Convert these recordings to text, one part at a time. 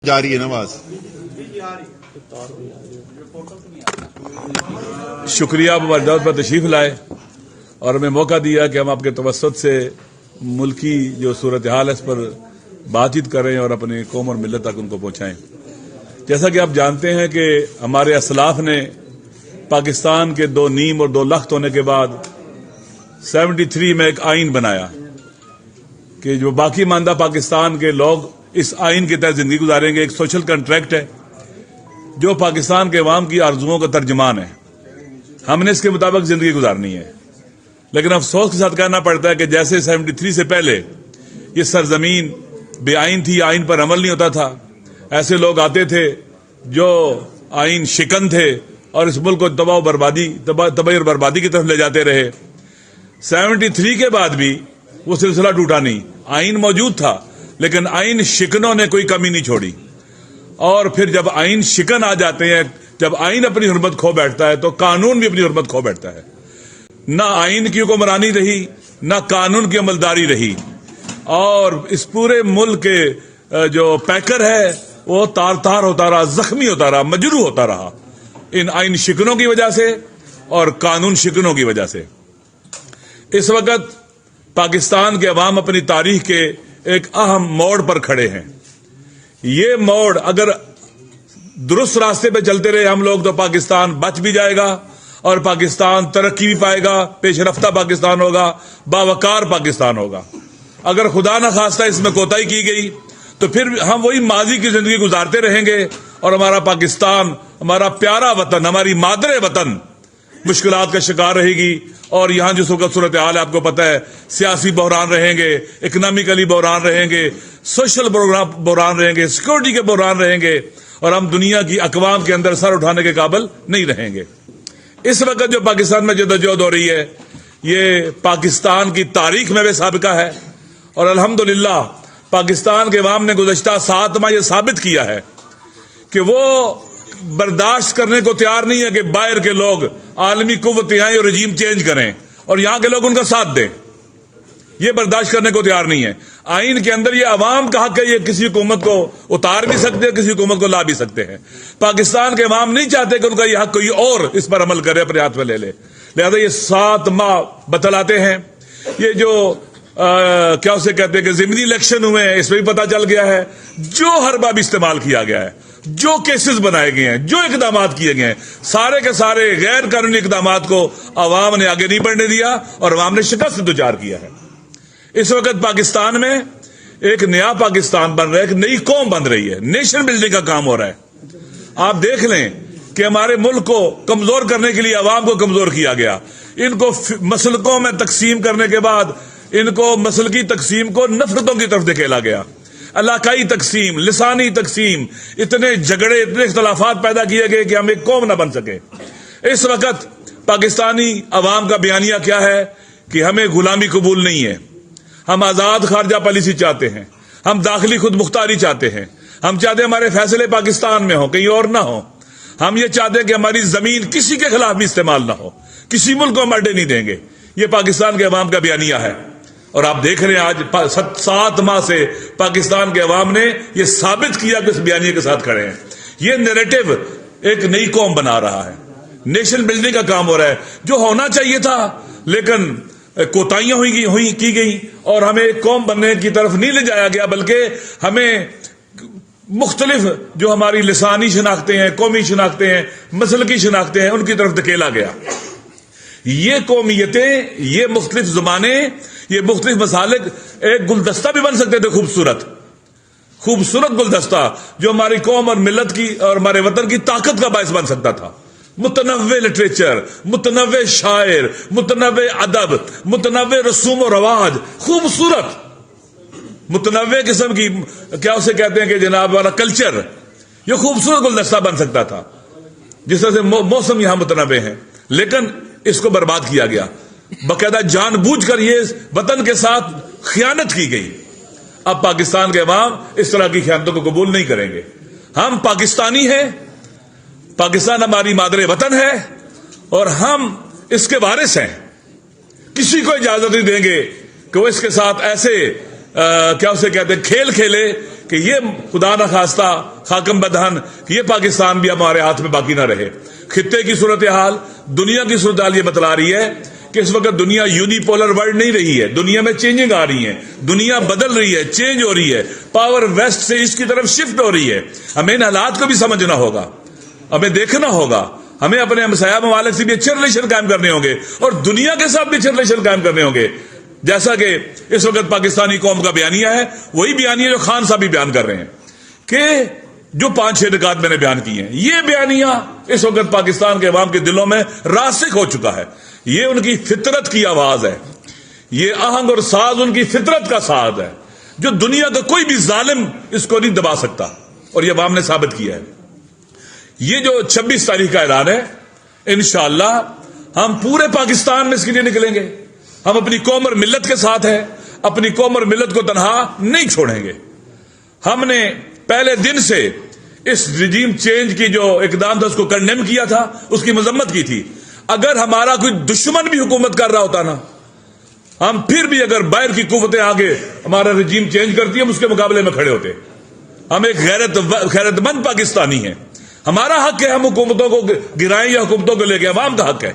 جاری ہے نواز. شکریہ آپ ہمارے دعوت پر تشریف لائے اور ہمیں موقع دیا کہ ہم آپ کے توسط سے ملکی جو صورتحال ہے اس پر بات چیت کریں اور اپنی قوم اور ملت تک ان کو پہنچائیں. جیسا کہ آپ جانتے ہیں کہ ہمارے اسلاف نے پاکستان کے 2 نیم اور 2 لخت ہونے کے بعد 73 میں ایک آئین بنایا کہ جو باقی ماندہ پاکستان کے لوگ اس آئین کے تحت زندگی گزاریں گے. ایک سوشل کنٹریکٹ ہے جو پاکستان کے عوام کی آرزوؤں کا ترجمان ہے. ہم نے اس کے مطابق زندگی گزارنی ہے. لیکن افسوس کے ساتھ کہنا پڑتا ہے کہ جیسے 73 سے پہلے یہ سرزمین بے آئین تھی, آئین پر عمل نہیں ہوتا تھا, ایسے لوگ آتے تھے جو آئین شکن تھے اور اس ملک کو تباہ اور بربادی کی طرف لے جاتے رہے. 73 کے بعد بھی وہ سلسلہ ٹوٹا نہیں. آئین موجود تھا لیکن آئین شکنوں نے کوئی کمی نہیں چھوڑی. اور پھر جب آئین شکن آ جاتے ہیں, جب آئین اپنی حرمت کھو بیٹھتا ہے تو قانون بھی اپنی حرمت کھو بیٹھتا ہے. نہ آئین کی حکمرانی رہی نہ قانون کی عملداری رہی, اور اس پورے ملک کے جو پیکر ہے وہ تار تار ہوتا رہا, زخمی ہوتا رہا, مجروح ہوتا رہا ان آئین شکنوں کی وجہ سے اور قانون شکنوں کی وجہ سے. اس وقت پاکستان کے عوام اپنی تاریخ کے ایک اہم موڑ پر کھڑے ہیں. یہ موڑ اگر درست راستے پہ چلتے رہے ہم لوگ تو پاکستان بچ بھی جائے گا اور پاکستان ترقی بھی پائے گا, پیش رفتہ پاکستان ہوگا, باوقار پاکستان ہوگا. اگر خدا نہ خواستہ اس میں کوتاہی کی گئی تو پھر ہم وہی ماضی کی زندگی گزارتے رہیں گے اور ہمارا پاکستان, ہمارا پیارا وطن, ہماری مادر وطن مشکلات کا شکار رہے گی. اور یہاں جس وقت صورتحال ہے آپ کو پتہ ہے, سیاسی بحران رہیں گے, اکنامیکلی بحران رہیں گے, سوشل بحران رہیں گے, سیکورٹی کے بحران رہیں گے, اور ہم دنیا کی اقوام کے اندر سر اٹھانے کے قابل نہیں رہیں گے. اس وقت جو پاکستان میں جدوجہد ہو رہی ہے یہ پاکستان کی تاریخ میں بے سابقہ ہے, اور الحمدللہ پاکستان کے عوام نے گزشتہ 7 ماہ یہ ثابت کیا ہے کہ وہ برداشت کرنے کو تیار نہیں ہے کہ باہر کے لوگ عالمی قوتیں آئیں اور رجیم چینج کریں اور یہاں کے لوگ ان کا ساتھ دیں. یہ برداشت کرنے کو تیار نہیں ہے. آئین کے اندر یہ عوام کا حق ہے, یہ کسی حکومت کو اتار بھی سکتے ہیں, کسی حکومت کو لا بھی سکتے ہیں. پاکستان کے عوام نہیں چاہتے کہ ان کا یہ حق کوئی اور اس پر عمل کرے, اپنے ہاتھ میں لے لے. لہذا یہ 7 ماہ بتلاتے ہیں. یہ جو کیا اسے کہتے ہیں کہ ضمنی الیکشن ہوئے ہیں, اس میں بھی پتا چل گیا ہے جو ہر باب استعمال کیا گیا ہے, جو کیسز بنائے گئے ہیں, جو اقدامات کیے گئے ہیں, سارے کے سارے غیر قانونی اقدامات کو عوام نے آگے نہیں بڑھنے دیا اور عوام نے شکست دوچار کیا ہے. اس وقت پاکستان میں ایک نیا پاکستان بن رہا ہے, ایک نئی قوم بن رہی ہے, نیشن بلڈنگ کا کام ہو رہا ہے. آپ دیکھ لیں کہ ہمارے ملک کو کمزور کرنے کے لیے عوام کو کمزور کیا گیا. ان کو مسلکوں میں تقسیم کرنے کے بعد ان کو مسلکی تقسیم کو نفرتوں کی طرف دھکیلا گیا. علاقائی تقسیم, لسانی تقسیم, اتنے جھگڑے, اتنے اختلافات پیدا کیے گئے کہ ہم ایک قوم نہ بن سکے. اس وقت پاکستانی عوام کا بیانیہ کیا ہے کہ ہمیں غلامی قبول نہیں ہے. ہم آزاد خارجہ پالیسی چاہتے ہیں, ہم داخلی خود مختاری چاہتے ہیں, ہم چاہتے ہیں ہمارے فیصلے پاکستان میں ہوں, کہیں اور نہ ہوں. ہم یہ چاہتے ہیں کہ ہماری زمین کسی کے خلاف بھی استعمال نہ ہو, کسی ملک کو ہم اڈے نہیں دیں گے. یہ پاکستان کے عوام کا بیانیہ ہے. اور آپ دیکھ رہے ہیں آج 7 ماہ سے پاکستان کے عوام نے یہ ثابت کیا کہ اس بیانیے کے ساتھ کھڑے ہیں. یہ نیریٹو ایک نئی قوم بنا رہا ہے, نیشن بلڈنگ کا کام ہو رہا ہے. جو ہونا چاہیے تھا لیکن کوتاہیاں کی گئی اور ہمیں ایک قوم بننے کی طرف نہیں لے جایا گیا, بلکہ ہمیں مختلف جو ہماری لسانی شناختیں ہیں, قومی شناختیں ہیں, مسلکی شناختیں ہیں, ان کی طرف دھکیلا گیا. یہ قومیتیں, یہ مختلف زبانیں, یہ مختلف مسالک ایک گلدستہ بھی بن سکتے تھے, خوبصورت گلدستہ جو ہماری قوم اور ملت کی اور ہمارے وطن کی طاقت کا باعث بن سکتا تھا. متنوع لٹریچر, متنوع شاعر, متنوع ادب, متنوع رسوم و رواج, خوبصورت متنوع قسم کی کیا اسے کہتے ہیں کہ جناب والا کلچر, یہ خوبصورت گلدستہ بن سکتا تھا. جس طرح سے موسم یہاں متنوع ہیں, لیکن اس کو برباد کیا گیا. باقاعدہ جان بوجھ کر یہ وطن کے ساتھ خیانت کی گئی. اب پاکستان کے عوام اس طرح کی خیانتوں کو قبول نہیں کریں گے. ہم پاکستانی ہیں, پاکستان ہماری مادر وطن ہے اور ہم اس کے وارث ہیں. کسی کو اجازت نہیں دیں گے کہ وہ اس کے ساتھ ایسے کیا اسے کہتے ہیں کھیل کھیلے کہ یہ خدا نخواستہ خاکم بدہن کہ یہ پاکستان بھی ہمارے ہاتھ میں باقی نہ رہے. خطے کی صورتحال، دنیا کی صورتحال یہ بتلا رہی ہے کہ اس وقت دنیا یونیپولر ورلڈ نہیں رہی ہے. دنیا میں چینجنگ آ رہی ہے، دنیا بدل رہی ہے، چینج ہو رہی ہے، پاور ویسٹ سے ایسٹ کی طرف شفٹ ہو رہی ہے. ہمیں ان حالات کو بھی سمجھنا ہوگا، ہمیں دیکھنا ہوگا، ہمیں اپنے ہمسایہ ممالک سے بھی اچھے ریلیشن قائم کرنے ہوں گے اور دنیا کے ساتھ بھی اچھے ریلیشن قائم کرنے ہوں گے. جیسا کہ اس وقت پاکستانی قوم کا بیانیہ ہے، وہی بیانیہ جو خان صاحب بھی بیان کر رہے ہیں کہ جو 5-6 نکات میں نے بیان کیے ہیں، یہ بیانیہ اس وقت پاکستان کے عوام کے دلوں میں راسخ ہو چکا ہے. یہ ان کی فطرت کی آواز ہے، یہ آہنگ اور ساز ان کی فطرت کا ساز ہے جو دنیا کا کوئی بھی ظالم اس کو نہیں دبا سکتا، اور یہ عوام نے ثابت کیا ہے. یہ جو 26 تاریخ کا اعلان ہے، انشاءاللہ ہم پورے پاکستان میں اس کے لیے نکلیں گے. ہم اپنی قوم اور ملت کے ساتھ ہیں، اپنی قوم اور ملت کو تنہا نہیں چھوڑیں گے. ہم نے پہلے دن سے اس رجیم چینج کی جو اقدام تھا اس کو کنڈیم کیا تھا، اس کی مذمت کی تھی. اگر ہمارا کوئی دشمن بھی حکومت کر رہا ہوتا نا، ہم پھر بھی اگر باہر کی قوتیں آگے ہمارا رجیم چینج کرتی ہیں، ہم اس کے مقابلے میں کھڑے ہوتے. ہم ایک غیرت مند پاکستانی ہیں، ہمارا حق ہے ہم حکومتوں کو گرائیں یا حکومتوں کو لے کے، عوام کا حق ہے.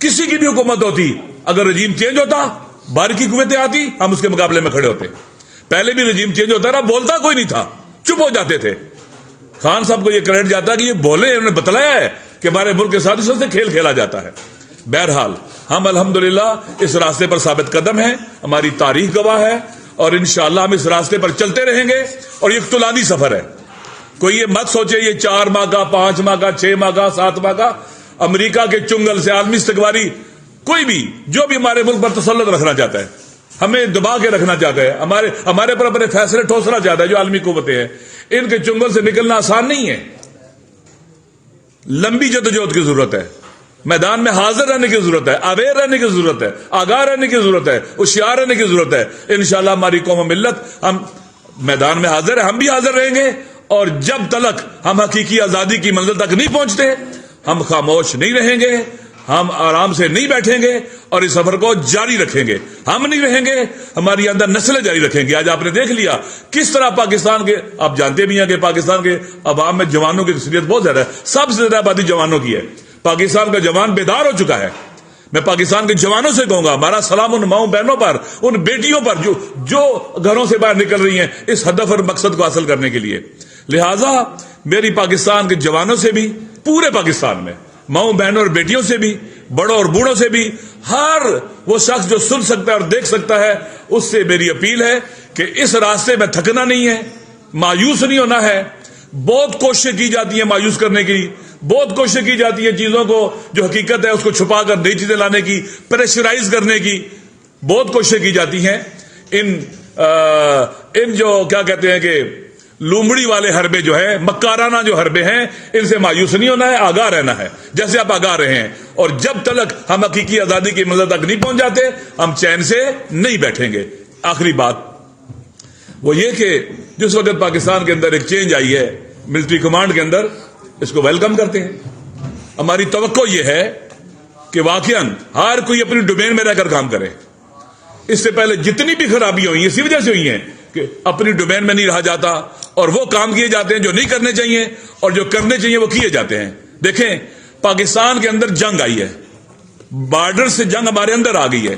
کسی کی بھی حکومت ہوتی، اگر رجیم چینج ہوتا، باہر کی قوتیں آتی، ہم اس کے مقابلے میں کھڑے ہوتے. پہلے بھی رجیم چینج ہوتا رہا، بولتا کوئی نہیں تھا، چپ ہو جاتے تھے. خان صاحب کو یہ کریڈٹ جاتا کہ یہ بولے، انہوں نے بتلایا ہے کہ ہمارے ملک کے ساتھ اس سے کھیل کھیلا جاتا ہے. بہرحال ہم الحمدللہ اس راستے پر ثابت قدم ہیں، ہماری تاریخ گواہ ہے، اور انشاءاللہ ہم اس راستے پر چلتے رہیں گے. اور یہ اقتداری سفر ہے، کوئی یہ مت سوچے یہ 4 ماہ کا، 5 ماہ کا، 6 ماہ کا، 7 ماہ کا. امریکہ کے چنگل سے عالمی استقباری کوئی بھی جو بھی ہمارے ملک پر تسلط رکھنا چاہتا ہے، ہمیں دبا کے رکھنا چاہتا ہے، ہمارے پر اپنے فیصلے ٹھوسنا چاہتا ہے، جو عالمی قوتیں ہیں، ان کے چنگل سے نکلنا آسان نہیں ہے. لمبی جدوجہد کی ضرورت ہے، میدان میں حاضر رہنے کی ضرورت ہے، اویئر رہنے کی ضرورت ہے، آگاہ رہنے کی ضرورت ہے، ہوشیار رہنے کی ضرورت ہے. انشاءاللہ ہماری قوم و ملت ہم میدان میں حاضر ہے، ہم بھی حاضر رہیں گے. اور جب تلک ہم حقیقی آزادی کی منزل تک نہیں پہنچتے، ہم خاموش نہیں رہیں گے، ہم آرام سے نہیں بیٹھیں گے اور اس سفر کو جاری رکھیں گے. ہم نہیں رہیں گے، ہماری اندر نسلیں جاری رکھیں گے. آج آپ نے دیکھ لیا کس طرح پاکستان کے، آپ جانتے بھی ہیں کہ پاکستان کے عوام میں جوانوں کی اکثریت بہت زیادہ ہے، سب سے زیادہ آبادی جوانوں کی ہے. پاکستان کا جوان بیدار ہو چکا ہے. میں پاکستان کے جوانوں سے کہوں گا، ہمارا سلام ان ماؤں بہنوں پر، ان بیٹیوں پر جو گھروں سے باہر نکل رہی ہیں اس ہدف اور مقصد کو حاصل کرنے کے لیے. لہذا میری پاکستان کے جوانوں سے بھی، پورے پاکستان میں ماؤں بہنوں اور بیٹیوں سے بھی، بڑوں اور بوڑھوں سے بھی، ہر وہ شخص جو سن سکتا ہے اور دیکھ سکتا ہے، اس سے میری اپیل ہے کہ اس راستے میں تھکنا نہیں ہے، مایوس نہیں ہونا ہے. بہت کوششیں کی جاتی ہیں مایوس کرنے کی، بہت کوششیں کی جاتی ہیں چیزوں کو جو حقیقت ہے اس کو چھپا کر نئی چیزیں لانے کی، پریشرائز کرنے کی بہت کوششیں کی جاتی ہیں. ان جو کیا کہتے ہیں کہ لومڑی والے حربے جو ہے، مکارانہ جو حربے ہیں، ان سے مایوس نہیں ہونا ہے، آگاہ رہنا ہے جیسے آپ آگاہ رہے ہیں. اور جب تک ہم حقیقی آزادی کی منزل تک نہیں پہنچ جاتے، ہم چین سے نہیں بیٹھیں گے. آخری بات وہ یہ کہ جس وقت پاکستان کے اندر ایک چینج آئی ہے ملٹری کمانڈ کے اندر، اس کو ویلکم کرتے ہیں. ہماری توقع یہ ہے کہ واقعاً ہر کوئی اپنی ڈومین میں رہ کر کام کرے. اس سے پہلے جتنی بھی خرابیاں ہوئی ہیں اسی وجہ سے ہوئی ہیں کہ اپنی ڈومین میں نہیں رہا جاتا اور وہ کام کیے جاتے ہیں جو نہیں کرنے چاہیے، اور جو کرنے چاہیے وہ کیے جاتے ہیں. دیکھیں پاکستان کے اندر جنگ آئی ہے، بارڈر سے جنگ ہمارے اندر آ گئی ہے.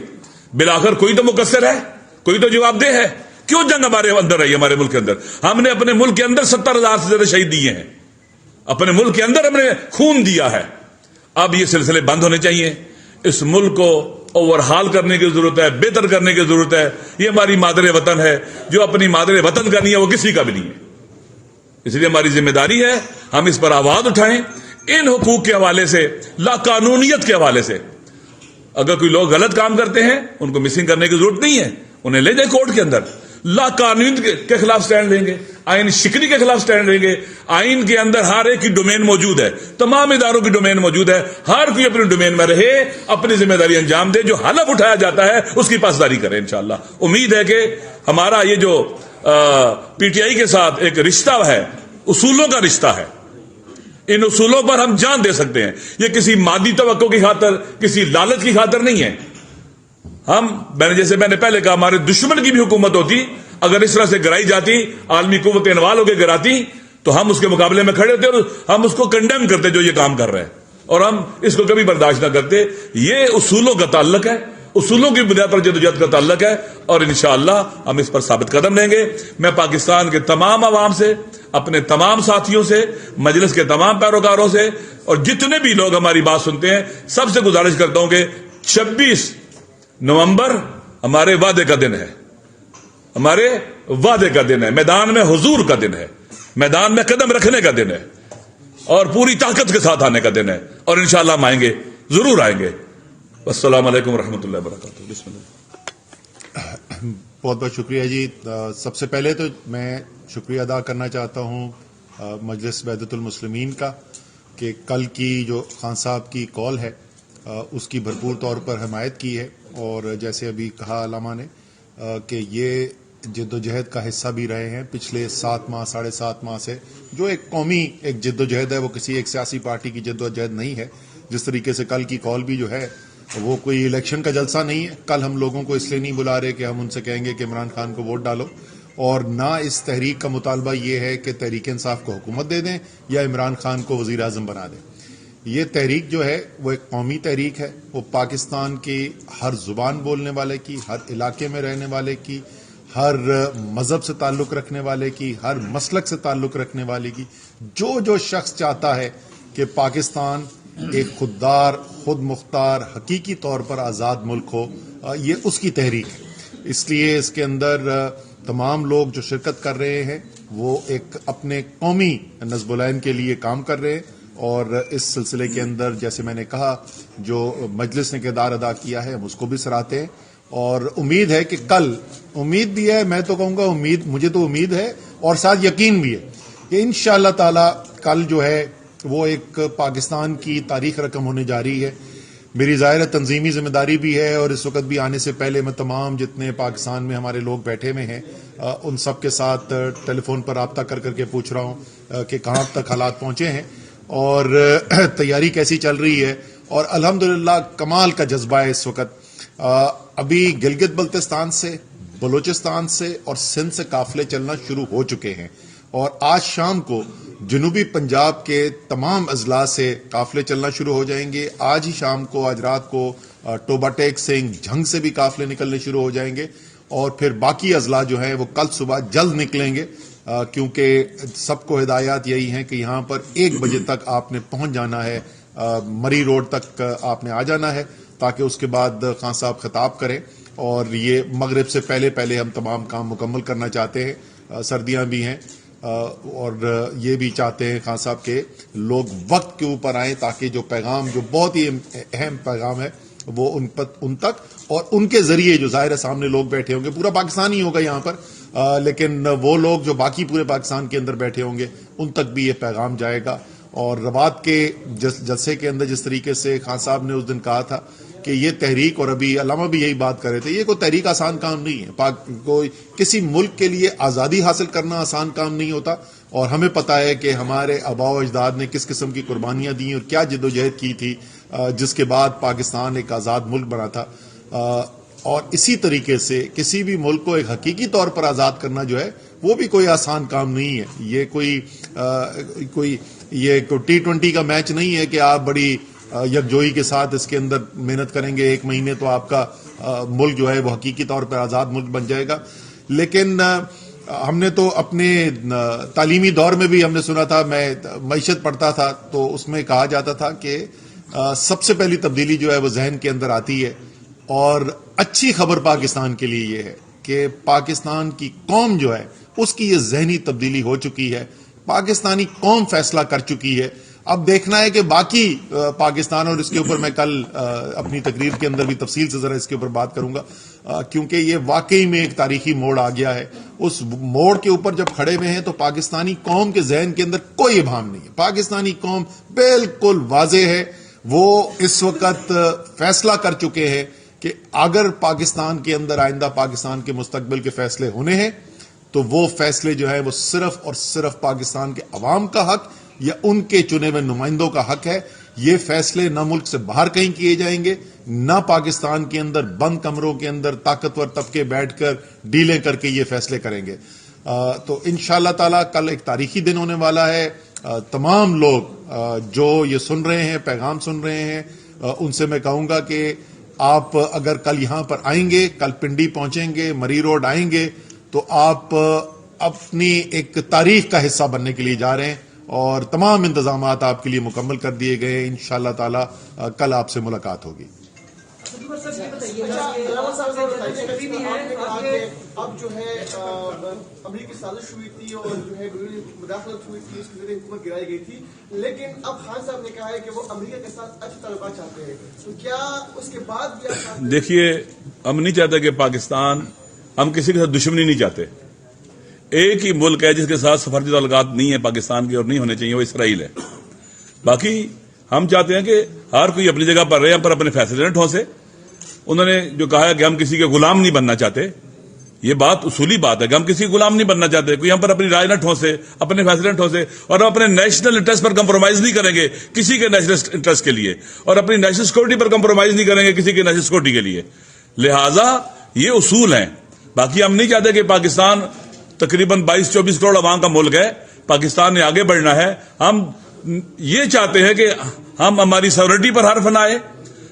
بالآخر کوئی تو مقصر ہے، کوئی تو جواب دہ ہے. کیوں جنگ ہمارے اندر آئی، ہمارے ملک کے اندر؟ ہم نے اپنے ملک کے اندر 70,000 سے زیادہ شہید دیے ہیں، اپنے ملک کے اندر ہم نے خون دیا ہے. اب یہ سلسلے بند ہونے چاہیے. اس ملک کو اوور ہال کرنے کی ضرورت ہے، بہتر کرنے کی ضرورت ہے. یہ ہماری مادر وطن ہے، جو اپنی مادر وطن کا نہیں ہے وہ کسی کا بھی نہیں ہے. اس لیے ہماری ذمہ داری ہے ہم اس پر آواز اٹھائیں. ان حقوق کے حوالے سے، لا قانونیت کے حوالے سے اگر کوئی لوگ غلط کام کرتے ہیں ان کو مسنگ کرنے کی ضرورت نہیں ہے، انہیں لے جائیں کورٹ کے اندر. لا قانون کے خلاف سٹینڈ لیں گے، آئین شکنی کے خلاف سٹینڈ لیں گے. آئین کے اندر ہر ایک کی ڈومین موجود ہے، تمام اداروں کی ڈومین موجود ہے. ہر کوئی اپنی ڈومین میں رہے، اپنی ذمہ داری انجام دے. جو حلف اٹھایا جاتا ہے اس کی پاسداری کرے. انشاءاللہ امید ہے کہ ہمارا یہ جو پی ٹی آئی کے ساتھ ایک رشتہ ہے، اصولوں کا رشتہ ہے، ان اصولوں پر ہم جان دے سکتے ہیں. یہ کسی مادی توقع کی خاطر، کسی لالچ کی خاطر نہیں ہے. میں نے پہلے کہا، ہمارے دشمن کی بھی حکومت ہوتی، اگر اس طرح سے گرائی جاتی، عالمی قوت انوال ہو کے گراتی، تو ہم اس کے مقابلے میں کھڑے ہوتے اور ہم اس کو کنڈیم کرتے جو یہ کام کر رہے ہیں، اور ہم اس کو کبھی برداشت نہ کرتے. یہ اصولوں کا تعلق ہے، اصولوں کی بنیاد پر جدوجہد کا تعلق ہے، اور انشاءاللہ ہم اس پر ثابت قدم رہیں گے. میں پاکستان کے تمام عوام سے، اپنے تمام ساتھیوں سے، مجلس کے تمام پیروکاروں سے، اور جتنے بھی لوگ ہماری بات سنتے ہیں، سب سے گزارش کرتا ہوں کہ 26 نومبر ہمارے وعدے کا دن ہے، ہمارے وعدے کا دن ہے، میدان میں حضور کا دن ہے، میدان میں قدم رکھنے کا دن ہے، اور پوری طاقت کے ساتھ آنے کا دن ہے، اور انشاءاللہ ہم آئیں گے، ضرور آئیں گے. السلام علیکم ورحمۃ اللہ وبرکاتہ. بسم اللہ. بہت بہت شکریہ جی. سب سے پہلے تو میں شکریہ ادا کرنا چاہتا ہوں مجلس وحدت المسلمین کا کہ کل کی جو خان صاحب کی کال ہے اس کی بھرپور طور پر حمایت کی ہے، اور جیسے ابھی کہا علامہ نے کہ یہ جد و جہد کا حصہ بھی رہے ہیں پچھلے 7 ماہ 7.5 ماہ سے. جو ایک قومی ایک جد و جہد ہے، وہ کسی ایک سیاسی پارٹی کی جد و جہد نہیں ہے. جس طریقے سے کل کی کال بھی جو ہے وہ کوئی الیکشن کا جلسہ نہیں ہے. کل ہم لوگوں کو اس لیے نہیں بلا رہے کہ ہم ان سے کہیں گے کہ عمران خان کو ووٹ ڈالو، اور نہ اس تحریک کا مطالبہ یہ ہے کہ تحریک انصاف کو حکومت دے دیں یا عمران خان کو وزیر اعظم بنا دیں. یہ تحریک جو ہے وہ ایک قومی تحریک ہے. وہ پاکستان کی ہر زبان بولنے والے کی، ہر علاقے میں رہنے والے کی، ہر مذہب سے تعلق رکھنے والے کی، ہر مسلک سے تعلق رکھنے والے کی، جو شخص چاہتا ہے کہ پاکستان ایک خوددار، خود مختار، حقیقی طور پر آزاد ملک ہو، یہ اس کی تحریک ہے. اس لیے اس کے اندر تمام لوگ جو شرکت کر رہے ہیں وہ ایک اپنے قومی نصب العین کے لیے کام کر رہے ہیں، اور اس سلسلے کے اندر جیسے میں نے کہا جو مجلس نے کردار ادا کیا ہے ہم اس کو بھی سراہتے ہیں. اور امید ہے کہ کل، امید بھی ہے، میں تو کہوں گا امید، مجھے تو امید ہے اور ساتھ یقین بھی ہے کہ انشاءاللہ تعالی کل جو ہے وہ ایک پاکستان کی تاریخ رقم ہونے جا رہی ہے. میری ظاہر تنظیمی ذمہ داری بھی ہے، اور اس وقت بھی آنے سے پہلے میں تمام جتنے پاکستان میں ہمارے لوگ بیٹھے ہوئے ہیں ان سب کے ساتھ ٹیلی فون پر رابطہ کر کے پوچھ رہا ہوں کہ کہاں تک حالات پہنچے ہیں اور تیاری کیسی چل رہی ہے. اور الحمدللہ کمال کا جذبہ ہے اس وقت. ابھی گلگت بلتستان سے، بلوچستان سے اور سندھ سے قافلے چلنا شروع ہو چکے ہیں، اور آج شام کو جنوبی پنجاب کے تمام اضلاع سے قافلے چلنا شروع ہو جائیں گے. آج ہی شام کو، آج رات کو ٹوبا ٹیک سنگھ جھنگ سے بھی قافلے نکلنے شروع ہو جائیں گے، اور پھر باقی اضلاع جو ہیں وہ کل صبح جلد نکلیں گے، کیونکہ سب کو ہدایات یہی ہیں کہ یہاں پر 1 بجے تک آپ نے پہنچ جانا ہے، مری روڈ تک آپ نے آ جانا ہے، تاکہ اس کے بعد خان صاحب خطاب کریں. اور یہ مغرب سے پہلے ہم تمام کام مکمل کرنا چاہتے ہیں. سردیاں بھی ہیں، اور یہ بھی چاہتے ہیں خان صاحب کہ لوگ وقت کے اوپر آئیں، تاکہ جو پیغام، جو بہت ہی اہم پیغام ہے، وہ ان تک، اور ان کے ذریعے جو ظاہر سامنے لوگ بیٹھے ہوں گے، پورا پاکستان ہی ہوگا یہاں پر، لیکن وہ لوگ جو باقی پورے پاکستان کے اندر بیٹھے ہوں گے ان تک بھی یہ پیغام جائے گا. اور رباط کے جلسے کے اندر جس طریقے سے خان صاحب نے اس دن کہا تھا کہ یہ تحریک، اور ابھی علامہ بھی یہی بات کر رہے تھے، یہ کوئی تحریک آسان کام نہیں ہے. کوئی کسی ملک کے لیے آزادی حاصل کرنا آسان کام نہیں ہوتا، اور ہمیں پتہ ہے کہ ہمارے آباء و اجداد نے کس قسم کی قربانیاں دیں اور کیا جد و جہد کی تھی، جس کے بعد پاکستان ایک آزاد ملک بنا تھا. اور اسی طریقے سے کسی بھی ملک کو ایک حقیقی طور پر آزاد کرنا جو ہے وہ بھی کوئی آسان کام نہیں ہے. یہ کوئی T20 کا میچ نہیں ہے کہ آپ بڑی یکجوئی کے ساتھ اس کے اندر محنت کریں گے، 1 مہینے تو آپ کا ملک جو ہے وہ حقیقی طور پر آزاد ملک بن جائے گا. لیکن ہم نے تو اپنے تعلیمی دور میں بھی ہم نے سنا تھا، میں معیشت پڑھتا تھا تو اس میں کہا جاتا تھا کہ سب سے پہلی تبدیلی جو ہے وہ ذہن کے اندر آتی ہے. اور اچھی خبر پاکستان کے لیے یہ ہے کہ پاکستان کی قوم جو ہے اس کی یہ ذہنی تبدیلی ہو چکی ہے. پاکستانی قوم فیصلہ کر چکی ہے. اب دیکھنا ہے کہ باقی پاکستان، اور اس کے اوپر میں کل اپنی تقریر کے اندر بھی تفصیل سے ذرا اس کے اوپر بات کروں گا، کیونکہ یہ واقعی میں ایک تاریخی موڑ آ گیا ہے. اس موڑ کے اوپر جب کھڑے ہوئے ہیں تو پاکستانی قوم کے ذہن کے اندر کوئی ابہام نہیں ہے. پاکستانی قوم بالکل واضح ہے، وہ اس وقت فیصلہ کر چکے ہیں کہ اگر پاکستان کے اندر آئندہ پاکستان کے مستقبل کے فیصلے ہونے ہیں تو وہ فیصلے جو ہے وہ صرف اور صرف پاکستان کے عوام کا حق یا ان کے چنے ہوئے نمائندوں کا حق ہے. یہ فیصلے نہ ملک سے باہر کہیں کیے جائیں گے، نہ پاکستان کے اندر بند کمروں کے اندر طاقتور طبقے بیٹھ کر ڈیلیں کر کے یہ فیصلے کریں گے۔ تو انشاءاللہ تعالی کل ایک تاریخی دن ہونے والا ہے۔ تمام لوگ جو یہ سن رہے ہیں، پیغام سن رہے ہیں، ان سے میں کہوں گا کہ آپ اگر کل یہاں پر آئیں گے، کل پنڈی پہنچیں گے، مری روڈ آئیں گے، تو آپ اپنی ایک تاریخ کا حصہ بننے کے لیے جا رہے ہیں، اور تمام انتظامات آپ کے لیے مکمل کر دیے گئے ہیں۔ انشاءاللہ تعالی کل آپ سے ملاقات ہوگی۔ اب جو ہے امریکی سازش ہوئی تھی اور جو ہے مداخلت ہوئی تھی، اس کی ذریعے حکومت گرائی گئی تھی، لیکن اب خان صاحب نے کہا ہے کہ وہ امریکہ کے ساتھ اچھے تعلقات چاہتے ہیں، تو کیا اس کے بعد بھی آپ دیکھیے، ہم نہیں چاہتے کہ پاکستان، ہم کسی کے ساتھ دشمنی نہیں چاہتے۔ ایک ہی ملک ہے جس کے ساتھ سفارتی تعلقات نہیں ہے پاکستان کے، اور نہیں ہونے چاہیے، وہ اسرائیل ہے۔ باقی ہم چاہتے ہیں کہ ہر کوئی اپنی جگہ پر رہے، ہم پر اپنے فیصلے نہ ٹھونسے۔ انہوں نے جو کہا ہے کہ ہم کسی کے غلام نہیں بننا چاہتے، یہ بات اصولی بات ہے کہ ہم کسی غلام نہیں بننا چاہتے۔ کوئی ہم پر اپنی رائے نہ ٹھونسے، اپنے فیصلے نہ ٹھونسے، اور ہم اپنے نیشنل انٹرسٹ پر کمپرومائز نہیں کریں گے کسی کے نیشنل انٹرسٹ کے لیے، اور اپنی نیشنل سیکورٹی پر کمپرومائز نہیں کریں گے کسی کے نیشنل سیکورٹی کے لیے۔ لہذا یہ اصول ہیں۔ باقی ہم نہیں چاہتے کہ پاکستان تقریباً 22-24 کروڑ عوام کا ملک ہے، پاکستان نے آگے بڑھنا ہے۔ ہم یہ چاہتے ہیں کہ ہم ہماری سیکورٹی پر حرف نہ آئے،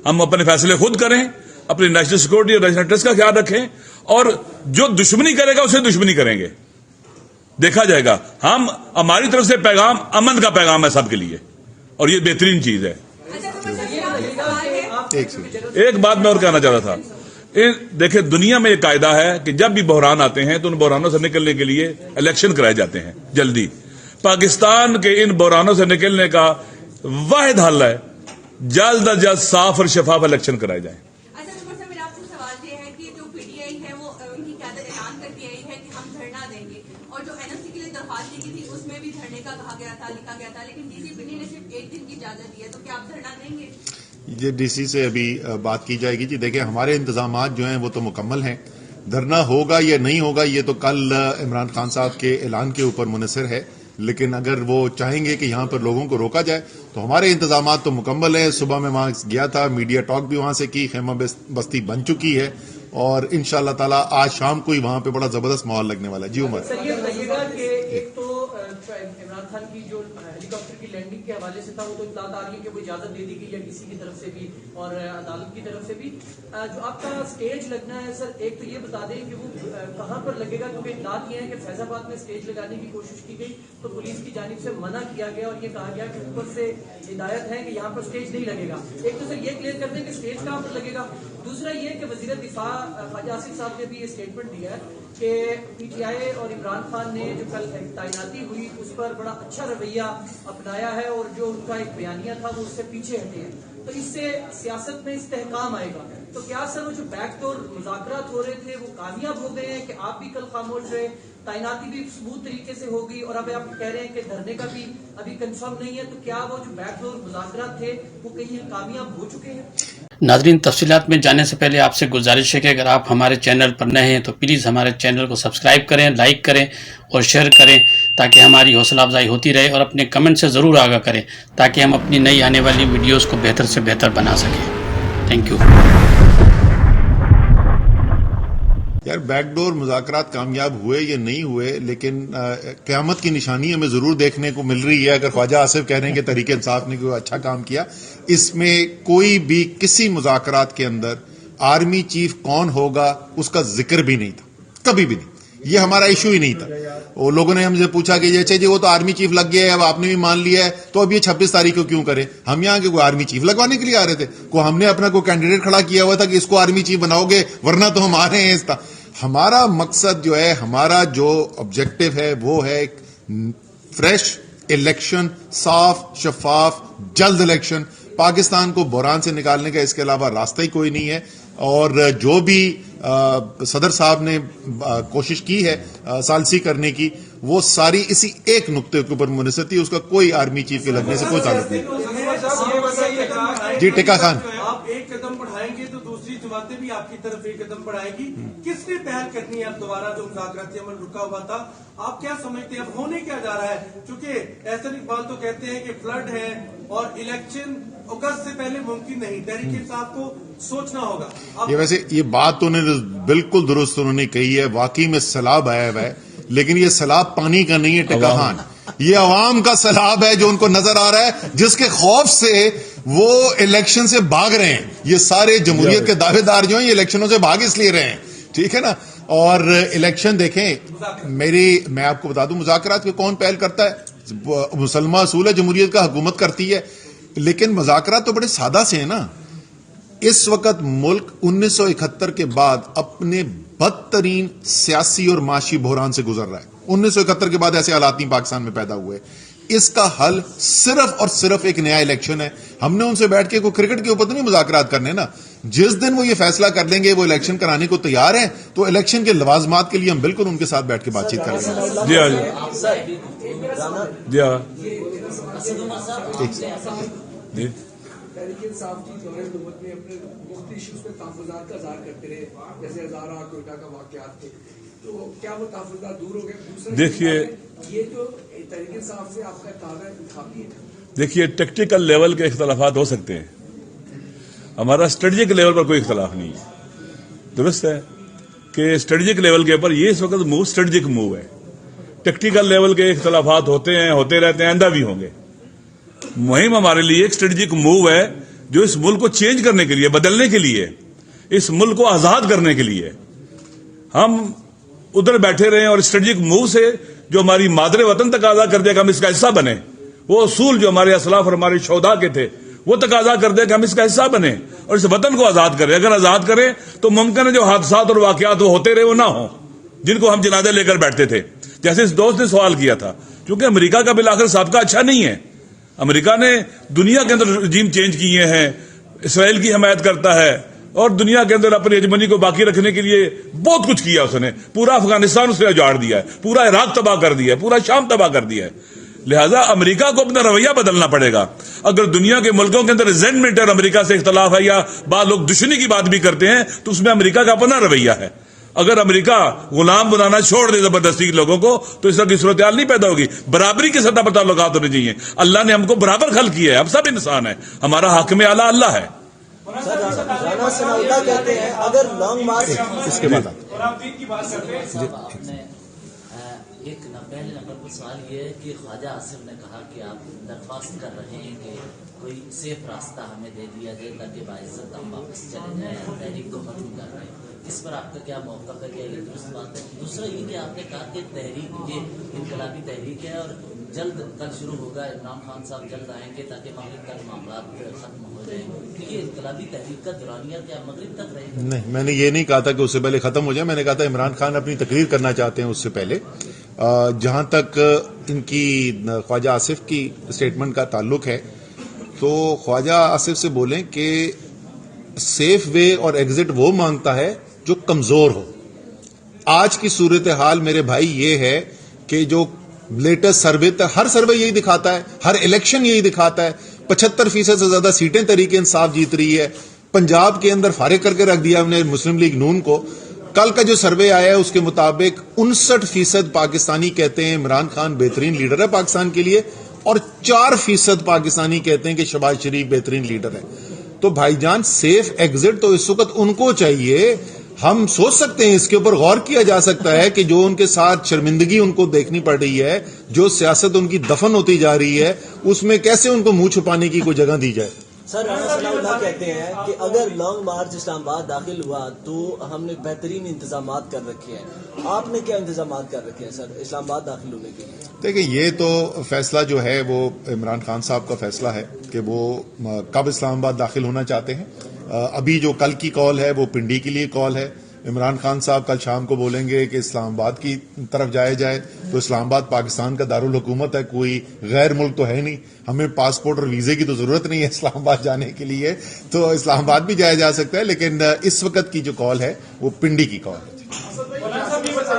ہم اپنے فیصلے خود کریں، اپنی نیشنل سیکورٹی اور نیشنل انٹرسٹ کا خیال رکھیں، اور جو دشمنی کرے گا اسے دشمنی کریں گے، دیکھا جائے گا۔ ہماری طرف سے پیغام امن کا پیغام ہے سب کے لیے، اور یہ بہترین چیز ہے۔ ایک بات میں اور کہنا چاہ رہا تھا، دیکھیں دنیا میں یہ قاعدہ ہے کہ جب بھی بحران آتے ہیں تو ان بحرانوں سے نکلنے کے لیے الیکشن کرائے جاتے ہیں جلدی۔ پاکستان کے ان بحرانوں سے نکلنے کا واحد حل ہے جلد از جلد صاف اور شفاف الیکشن کرائے جائیں۔ میرا آپ سے سوال یہ ہے کہ جو پی ٹی آئی ہے وہ ان کی قیادت اعلان کر کے آئی ہے کہ ہم دھرنا دیں گے، اور جو این ایس سی کے لیے درخواست دی گئی تھی اس میں بھی دھرنے کا کہا گیا تھا، لکھا گیا تھا، لیکن ڈی سی پی نے صرف 1 دن کی اجازت دی ہے، تو کیا آپ دھرنا دیں گے؟ یہ ڈی سی سے ابھی بات کی جائے گی۔ جی دیکھیں، ہمارے انتظامات جو ہیں وہ تو مکمل ہیں، دھرنا ہوگا یا نہیں ہوگا یہ تو کل عمران خان صاحب کے اعلان کے اوپر منحصر ہے، لیکن اگر وہ چاہیں گے کہ یہاں پر لوگوں کو روکا جائے تو ہمارے انتظامات تو مکمل ہیں۔ صبح میں وہاں گیا تھا، میڈیا ٹاک بھی وہاں سے کی، خیمہ بستی بن چکی ہے، اور انشاءاللہ تعالی آج شام کو ہی وہاں پہ بڑا زبردست ماحول لگنے والا ہے۔ جی عمر، سر یہ بتائیے گا کہ ایک تو عمران خان کی جو ہیلی کاپٹر کی لینڈنگ کے حوالے سے تھا، وہ تو اطلاعات آ رہی ہے کہ وہ اجازت دے دی گئی ہے ڈی سی کی طرف سے بھی اور عدالت کی طرف سے بھی۔ جو آپ کا اسٹیج لگنا ہے سر، ایک تو یہ بتا دیں کہ وہ کہاں پر لگے گا، کیونکہ اطلاعات یہ ہے کہ فیض آباد میں اسٹیج لگانے کی کوشش کی گئی تو پولیس کی جانب سے منع کیا گیا، اور یہ کہا گیا کہ اوپر سے ہدایت ہے کہ یہاں پر اسٹیج نہیں لگے گا۔ ایک تو سر یہ کلیئر کر دیں کہ اسٹیج کہاں پر لگے گا۔ دوسرا یہ کہ وزیر دفاع خواجہ آصف صاحب نے بھی یہ اسٹیٹمنٹ دیا ہے کہ پی ٹی آئی اور عمران خان نے جو کل تعیناتی ہوئی اس پر بڑا اچھا رویہ اپنایا ہے، اور جو ان کا ایک بیانیہ تھا وہ اس سے پیچھے ہٹے ہیں، تو اس سے سیاست میں استحکام آئے گا۔ تو کیا سر وہ جو بیک ڈور مذاکرات ہو رہے تھے وہ کامیاب ہو گئے ہیں کہ آپ بھی کل خاموش رہے، تعیناتی بھی سموتھ طریقے سے ہوگی، اور اب آپ کہہ رہے ہیں کہ دھرنے کا بھی ابھی کنفرم نہیں ہے، تو کیا وہ جو بیک ڈور مذاکرات تھے وہ کہیں کامیاب ہو چکے ہیں؟ ناظرین، تفصیلات میں جانے سے پہلے آپ سے گزارش ہے کہ اگر آپ ہمارے چینل پر نئے ہیں تو پلیز ہمارے چینل کو سبسکرائب کریں، لائک کریں اور شیئر کریں، تاکہ ہماری حوصلہ افزائی ہوتی رہے، اور اپنے کمنٹ سے ضرور آگاہ کریں تاکہ ہم اپنی نئی آنے والی ویڈیوز کو بہتر سے بہتر بنا سکیں۔ Thank you. یار بیک ڈور مذاکرات کامیاب ہوئے یا نہیں ہوئے، لیکن قیامت کی نشانی ہمیں ضرور دیکھنے کو مل رہی ہے۔ اگر خواجہ آصف کہہ رہے ہیں کہ تحریک انصاف نے کوئی اچھا کام کیا، اس میں کوئی بھی کسی مذاکرات کے اندر آرمی چیف کون ہوگا اس کا ذکر بھی نہیں تھا، کبھی بھی نہیں۔ یہ ہمارا ایشو ہی نہیں تھا۔ وہ لوگوں نے ہم سے پوچھا کہ اچھا جی وہ تو آرمی چیف لگ گیا ہے، اب آپ نے بھی مان لیا ہے، تو اب یہ 26 تاریخ کو کیوں کریں؟ ہم یہاں کے کوئی آرمی چیف لگوانے کے لیے آ رہے تھے؟ کوئی ہم نے اپنا کوئی کینڈیڈیٹ کھڑا کیا ہوا تھا کہ اس کو آرمی چیف بناؤ گے، ورنہ تو ہم آ رہے ہیں اس طرح۔ ہمارا مقصد جو ہے، ہمارا جو آبجیکٹو ہے وہ ہے فریش الیکشن، صاف شفاف جلد الیکشن۔ پاکستان کو بحران سے نکالنے کا اس کے علاوہ راستہ ہی کوئی نہیں ہے، اور جو بھی صدر صاحب نے کوشش کی ہے ثالثی کرنے کی، وہ ساری اسی ایک نقطے کے اوپر منحصر تھی، اس کا کوئی آرمی چیف کے لگنے سے کوئی تعلق نہیں۔ جی ٹکا خان، آپ ایک قدم بڑھائیں گے تو دوسری جماعتیں بھی آپ آپ کی طرف ایک قدم بڑھائے گی. کس نے پہل کرنی ہے اب دوبارہ جو مذاکراتی عمل رکا ہوا تھا؟ آپ کیا سمجھتے ہیں اب ہونے کیا جا رہا ہے؟ چونکہ احسن اقبال تو کہتے ہیں کہ فلڈ ہے اور الیکشن اگست سے پہلے ممکن نہیں. تحریک انصاف کو سوچنا ہوگا. یہ ویسے یہ بات تو انہوں نے بالکل درست انہوں نے کہی ہے. واقعی میں سیلاب آیا ہوا ہے، لیکن یہ سیلاب پانی کا نہیں ہے ٹکا خان، یہ عوام کا سیلاب ہے جو ان کو نظر آ رہا ہے، جس کے خوف سے وہ الیکشن سے بھاگ رہے ہیں. یہ سارے جمہوریت کے دعوے دار جو ہیں یہ الیکشنوں سے بھاگ اس لیے رہے ہیں، ٹھیک ہے نا. اور الیکشن دیکھیں، میں آپ کو بتا دوں مذاکرات کے کون پہل کرتا ہے؟ مسلمہ اصول ہے جمہوریت کا، حکومت کرتی ہے. لیکن مذاکرات تو بڑے سادہ سے ہیں نا. اس وقت ملک 1971 کے بعد اپنے بدترین سیاسی اور معاشی بحران سے گزر رہا ہے. 1971 کے بعد ایسے حالات نہیں پاکستان میں پیدا ہوئے. اس کا حل صرف اور صرف ایک نیا الیکشن ہے. ہم نے ان سے بیٹھ کے کوئی کرکٹ کے اوپر تو نہیں مذاکرات کرنے نا. جس دن وہ یہ فیصلہ کر لیں گے وہ الیکشن کرانے کو تیار ہیں تو الیکشن کے لوازمات کے لیے ہم بالکل ان کے ساتھ بیٹھ کے بات چیت کریں گے. جی ہاں جی تحریک انصاف کی دوران حکومت میں اپنے مختلف ایشوز پہ تحفظات کا اظہار کرتے رہے، جیسے ہزارہ کوئٹہ کا واقعات تھے، تو کیا وہ تحفظات دور ہو گئے؟ دوسرا دیکھیے یہ جو تحریک انصاف سے آپ کا اتحاد ہے انتخابی ہے. دیکھیے ٹیکٹیکل لیول کے اختلافات ہو سکتے ہیں، ہمارا اسٹریٹجک لیول پر کوئی اختلاف نہیں ہے. درست ہے کہ اسٹریٹجک لیول کے اوپر یہ اس وقت موو اسٹریٹجک موو ہے. ٹیکٹیکل لیول کے اختلافات ہوتے ہیں، ہوتے رہتے ہیں، آئندہ بھی ہوں گے. مہم ہمارے لیے ایک اسٹریٹجک موو ہے جو اس ملک کو چینج کرنے کے لیے، بدلنے کے لیے، اس ملک کو آزاد کرنے کے لیے. ہم ادھر بیٹھے رہے اور اسٹریٹجک موو سے جو ہماری مادر وطن تقاضا کر دے کہ ہم اس کا حصہ بنیں، وہ اصول جو ہمارے اسلاف اور ہمارے شہداء کے تھے وہ تقاضا کر دے کہ ہم اس کا حصہ بنیں اور اس وطن کو آزاد کریں. اگر آزاد کریں تو ممکن ہے جو حادثات اور واقعات وہ ہوتے رہے وہ نہ ہوں جن کو ہم جنازے لے کر بیٹھتے تھے. جیسے اس دوست نے سوال کیا تھا، کیونکہ امریکہ کا بالآخر سابقہ اچھا نہیں ہے. امریکہ نے دنیا کے اندر رجیم چینج کیے ہیں، اسرائیل کی حمایت کرتا ہے اور دنیا کے اندر اپنی ہیجمنی کو باقی رکھنے کے لیے بہت کچھ کیا. اس نے پورا افغانستان اس نے اجاڑ دیا ہے، پورا عراق تباہ کر دیا ہے، پورا شام تباہ کر دیا ہے. لہذا امریکہ کو اپنا رویہ بدلنا پڑے گا. اگر دنیا کے ملکوں کے اندر ریزنٹمنٹ اور امریکہ سے اختلاف ہے یا بعض لوگ دشمنی کی بات بھی کرتے ہیں تو اس میں امریکہ کا اپنا رویہ ہے. اگر امریکہ غلام بنانا چھوڑ دے زبردستی لوگوں کو تو اس طرح کی صورتحال نہیں پیدا ہوگی. برابری کی سطح پر تعلقات ہونے چاہیے. اللہ نے ہم کو برابر خلق کیا ہے، ہم سب انسان ہیں، ہمارا حاکم اعلیٰ اللہ ہے. رانا ثناءاللہ کہتے ہیں اگر لانگ مارچ اس کے بعد ایک پہلے نمبر پر سوال یہ ہے کہ خواجہ آصف نے کہا کہ آپ درخواست کر رہے ہیں کہ کوئی سیف راستہ ہمیں دے دیا جائے تاکہ باعزت ہم واپس چلے جائیں، تحریک کو ختم کر رہے ہیں. اس پر آپ کا کیا موقف ہے؟ کیا یہ درست بات ہے؟ دوسرا یہ کہ آپ نے کہا کہ تحریک یہ انقلابی تحریک ہے اور جلد کل شروع ہوگا، عمران خان صاحب جلد آئیں گے تاکہ مغرب تک معاملات ختم ہو جائیں. یہ انقلابی تحریک کا دورانیہ کیا مغرب تک رہے گا؟ نہیں، میں نے یہ نہیں کہا تھا کہ اس سے پہلے ختم ہو جائے. میں نے کہا تھا عمران خان اپنی تقریر کرنا چاہتے ہیں اس سے پہلے. جہاں تک ان کی خواجہ آصف کی اسٹیٹمنٹ کا تعلق ہے تو خواجہ آصف سے بولیں کہ سیف وے اور ایگزٹ وہ مانگتا ہے جو کمزور ہو. آج کی صورتحال میرے بھائی یہ ہے کہ جو لیٹسٹ سروے ہر سروے یہی دکھاتا ہے، ہر الیکشن یہی دکھاتا ہے، 75% سے زیادہ سیٹیں تحریک انصاف جیت رہی ہے. پنجاب کے اندر فارغ کر کے رکھ دیا ہم نے مسلم لیگ نون کو. کل کا جو سروے آیا ہے اس کے مطابق 59% پاکستانی کہتے ہیں عمران خان بہترین لیڈر ہے پاکستان کے لیے اور 4% پاکستانی کہتے ہیں کہ شہباز شریف بہترین لیڈر ہے. تو بھائی جان سیف ایگزٹ تو اس وقت ان کو چاہیے. ہم سوچ سکتے ہیں، اس کے اوپر غور کیا جا سکتا ہے کہ جو ان کے ساتھ شرمندگی ان کو دیکھنی پڑ رہی ہے، جو سیاست ان کی دفن ہوتی جا رہی ہے، اس میں کیسے ان کو منہ چھپانے کی کوئی جگہ دی جائے. سر رانا ثناءاللہ کہتے ہیں کہ اگر لانگ مارچ اسلام آباد داخل ہوا تو ہم نے بہترین انتظامات کر رکھے ہیں. آپ نے کیا انتظامات کر رکھے ہیں سر اسلام آباد داخل ہونے کے لیے؟ دیکھیں یہ تو فیصلہ جو ہے وہ عمران خان صاحب کا فیصلہ ہے کہ وہ کب اسلام آباد داخل ہونا چاہتے ہیں. ابھی جو کل کی کال ہے وہ پنڈی کے لیے کال ہے. عمران خان صاحب کل شام کو بولیں گے کہ اسلام آباد کی طرف جایا جائے تو اسلام آباد پاکستان کا دارالحکومت ہے، کوئی غیر ملک تو ہے نہیں. ہمیں پاسپورٹ اور ویزے کی تو ضرورت نہیں ہے اسلام آباد جانے کے لیے، تو اسلام آباد بھی جایا جا سکتا ہے. لیکن اس وقت کی جو کال ہے وہ پنڈی کی کال ہے.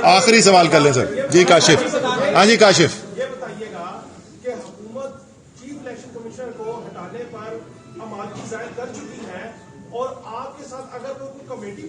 آخری سوال کر لیں سر. جی کاشف. ہاں جی کاشف. یہ بتائیے گا کہ حکومت چیف الیکشن کمیشنر کو ہٹانے پر آمادگی ظاہر کر چکی ہے اور آپ کے ساتھ اگر کوئی کمیٹی